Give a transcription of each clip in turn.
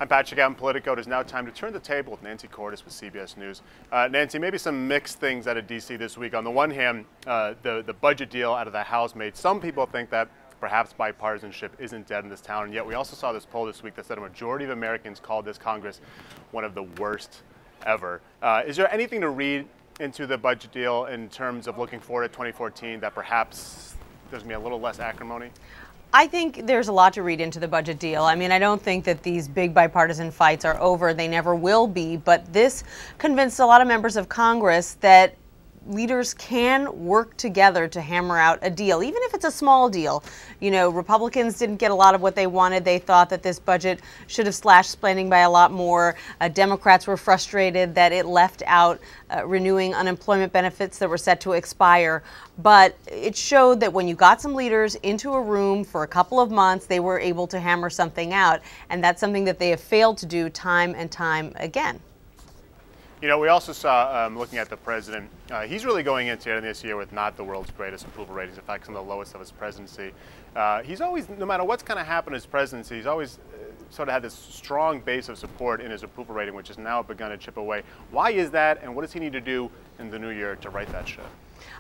I'm Patrick out in Politico. It is now time to turn the table with Nancy Cordes with CBS News. Nancy, maybe some mixed things out of D.C. this week. On the one hand, the budget deal out of the House made some people think that perhaps bipartisanship isn't dead in this town. And yet we also saw this poll this week that said a majority of Americans called this Congress one of the worst ever. Is there anything to read into the budget deal in terms of looking forward to 2014 that perhaps there's going to be a little less acrimony? I think there's a lot to read into the budget deal. I mean, I don't think that these big bipartisan fights are over. They never will be. But this convinced a lot of members of Congress that leaders can work together to hammer out a deal, even if it's a small deal. You know, Republicans didn't get a lot of what they wanted. They thought that this budget should have slashed spending by a lot more. Democrats were frustrated that it left out renewing unemployment benefits that were set to expire. But it showed that when you got some leaders into a room for a couple of months, they were able to hammer something out. And that's something that they have failed to do time and time again. You know, we also saw, looking at the president, he's really going into this year with not the world's greatest approval ratings, in fact, some of the lowest of his presidency. He's always, no matter what's kind of happened in his presidency, he's always sort of had this strong base of support in his approval rating, which has now begun to chip away. Why is that, and what does he need to do in the new year to right that ship?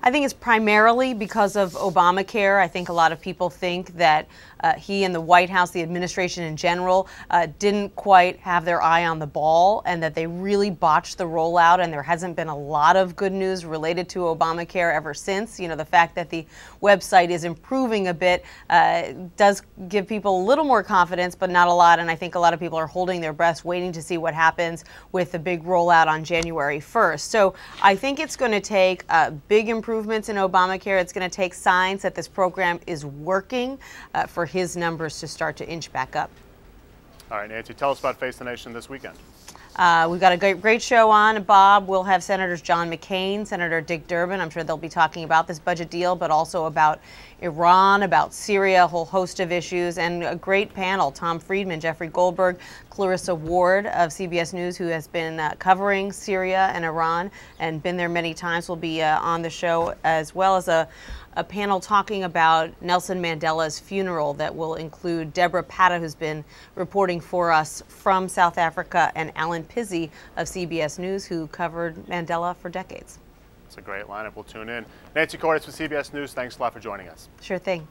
I think it's primarily because of Obamacare. I think a lot of people think that he and the White House, the administration in general, didn't quite have their eye on the ball, and that they really botched the rollout, and there hasn't been a lot of good news related to Obamacare ever since. You know, the fact that the website is improving a bit does give people a little more confidence, but not a lot, and I think a lot of people are holding their breaths waiting to see what happens with the big rollout on January 1st. So I think it's going to take big improvements in Obamacare. It's going to take signs that this program is working for his numbers to start to inch back up. All right, Nancy, tell us about Face the Nation this weekend. We've got a great show on, Bob. We'll have Senators John McCain, Senator Dick Durbin. I'm sure they'll be talking about this budget deal, but also about Iran, about Syria, a whole host of issues, and a great panel. Tom Friedman, Jeffrey Goldberg, Clarissa Ward of CBS News, who has been covering Syria and Iran and been there many times, will be on the show, as well as a panel talking about Nelson Mandela's funeral that will include Deborah Patta, who's been reporting for us from South Africa, and Alan Pizzi of CBS News, who covered Mandela for decades. It's a great lineup. We'll tune in. Nancy Cordes with CBS News, thanks a lot for joining us. Sure thing.